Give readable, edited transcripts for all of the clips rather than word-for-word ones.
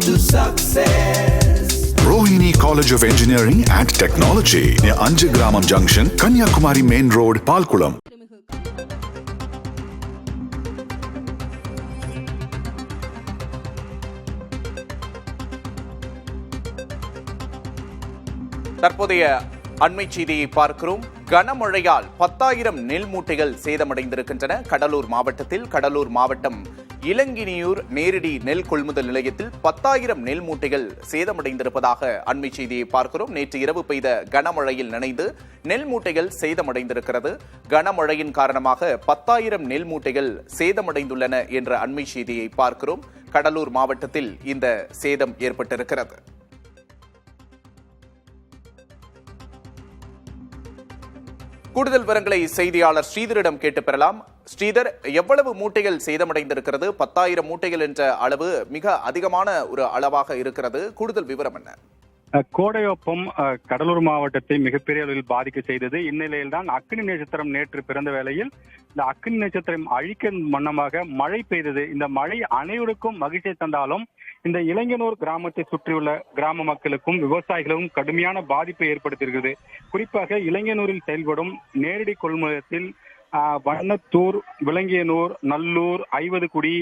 to success. Rohini College of Engineering and Technology near Anjagramam Junction, Kanyakumari Main Road, Palkulam. தற்போதைய அண்மை செய்தியை பார்க்கிறோம். கனமழையால் 10,000 நெல் மூட்டைகள் சேதமடைந்திருக்கின்றன. கடலூர் மாவட்டம் இளங்கினியூர் நேரடி நெல் கொள்முதல் நிலையத்தில் 10,000 நெல் மூட்டைகள் சேதமடைந்திருப்பதாக அண்மை செய்தியை பார்க்கிறோம். நேற்று இரவு பெய்த கனமழையில் நனைந்து நெல் மூட்டைகள் சேதமடைந்திருக்கிறது. கனமழையின் காரணமாக 10,000 நெல் மூட்டைகள் சேதமடைந்துள்ளன என்ற அண்மை செய்தியை பார்க்கிறோம். கடலூர் மாவட்டத்தில் இந்த சேதம் ஏற்பட்டிருக்கிறது. கூடுதல் விவரங்களை செய்தியாளர் ஸ்ரீதரிடம் கேட்டு பெறலாம். ஸ்ரீதர், எவ்வளவு மூட்டைகள் சேதமடைந்திருக்கிறது? 10,000 மூட்டைகள் என்ற அளவு மிக அதிகமான ஒரு அளவாக இருக்கிறது. கூடுதல் விவரம் என்ன? கோடையொப்பம் கடலூர் மாவட்டத்தை மிகப்பெரிய அளவில் பாதிக்க செய்தது. இந்நிலையில் தான் அக்னி நட்சத்திரம் நேற்று பிறந்த வேளையில் இந்த அக்னி நட்சத்திரம் அழிக்க வண்ணமாக மழை பெய்தது. இந்த மழை அனைவருக்கும் மகிழ்ச்சியை தந்தாலும் இந்த இளைஞனூர் கிராமத்தை சுற்றியுள்ள கிராம மக்களுக்கும் விவசாயிகளுக்கும் கடுமையான பாதிப்பை ஏற்படுத்தியிருக்கிறது. குறிப்பாக இளைஞனூரில் செயல்படும் நேரடி கொள்முதலத்தில் வண்ணத்தூர், விலங்கியனூர், நல்லூர், ஐவதுகுடி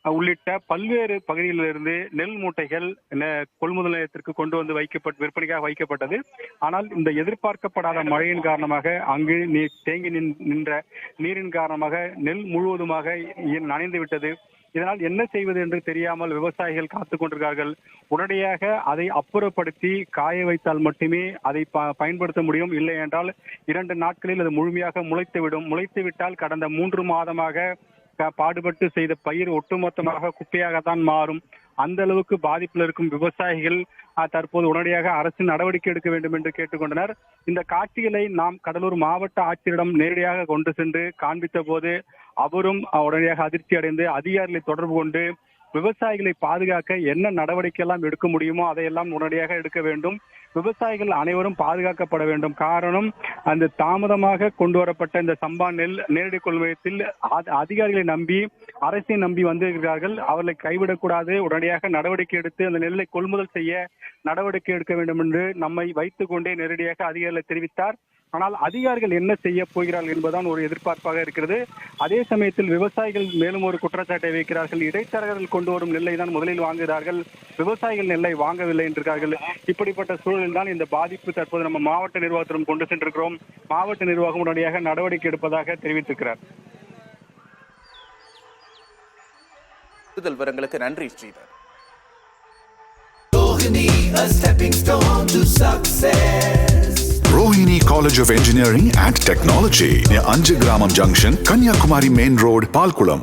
உள்ளிட்ட பல்வேறு பகுதிகளிலிருந்து நெல் மூட்டைகள் கொள்முதல் நிலையத்திற்கு கொண்டு வந்து விற்பனைக்காக வைக்கப்பட்டது. ஆனால் இந்த எதிர்பார்க்கப்படாத மழையின் காரணமாக அங்கு தேங்கி நின்ற நீரின் காரணமாக நெல் முழுவதுமாக நனைந்து விட்டது. இதனால் என்ன செய்வது என்று தெரியாமல் விவசாயிகள் காத்துக் கொண்டிருக்கிறார்கள். உடனடியாக அதை அப்புறப்படுத்தி காய வைத்தால் மட்டுமே அதை பயன்படுத்த முடியும். இல்லை என்றால் 2 நாட்களில் அது முழுமையாக முளைத்துவிடும். முளைத்துவிட்டால் கடந்த 3 மாதமாக பாடுபட்டு செய்த பயிர் ஒட்டுமொத்தமாக குப்பையாகத்தான் மாறும். அந்த அளவுக்கு பாதிப்பில் இருக்கும் விவசாயிகள் தற்போது உடனடியாக அரசு நடவடிக்கை எடுக்க வேண்டும் என்று கேட்டுக்கொண்டனர். இந்த காட்சிகளை நாம் கடலூர் மாவட்ட ஆட்சியரிடம் நேரடியாக கொண்டு சென்று காண்பித்த போது அவரும் உடனடியாக அதிர்ச்சி அடைந்து அதிகாரிகளை தொடர்பு கொண்டு விவசாயிகளை பாதுகாக்க என்ன நடவடிக்கை எல்லாம் எடுக்க முடியுமோ அதையெல்லாம் உடனடியாக எடுக்க வேண்டும். விவசாயிகள் அனைவரும் பாதுகாக்கப்பட வேண்டும். காரணம், அந்த தாமதமாக கொண்டு வரப்பட்ட இந்த சம்பா நெல் நேரடி கொள்முதலத்தில் அதிகாரிகளை நம்பி அரசை நம்பி வந்திருக்கிறார்கள். அவர்களை கைவிடக்கூடாது. உடனடியாக நடவடிக்கை எடுத்து அந்த நெல்லை கொள்முதல் செய்ய நடவடிக்கை எடுக்க வேண்டும் என்று நம்மை வைத்துக் கொண்டே நேரடியாக அதிகாரிகளை தெரிவித்தார். ஆனால் அதிகாரிகள் என்ன செய்ய போகிறார்கள் என்பதுதான் ஒரு எதிர்பார்ப்பாக இருக்கிறது. அதே சமயத்தில் விவசாயிகள் மேலும் ஒரு குற்றச்சாட்டை வைக்கிறார்கள். இடைத்தரகர்கள் கொண்டு வரும் நெல்லை தான் முதலில் வாங்குகிறார்கள், விவசாயிகள் நெல்லை வாங்கவில்லை என்றார்கள். இப்படிப்பட்ட சூழலில் தான் இந்த பாதிப்பு தற்போது நம்ம மாவட்ட நிர்வாகத்திடம் கொண்டு சென்றிருக்கிறோம். மாவட்ட நிர்வாகம் உடனடியாக நடவடிக்கை எடுப்பதாக தெரிவித்திருக்கிறார். கூடுதல் விவரங்களுக்கு நன்றி Sridhar. Rohini College of Engineering and Technology near Anjagramam Junction, Kanyakumari Main Road, Palkulam.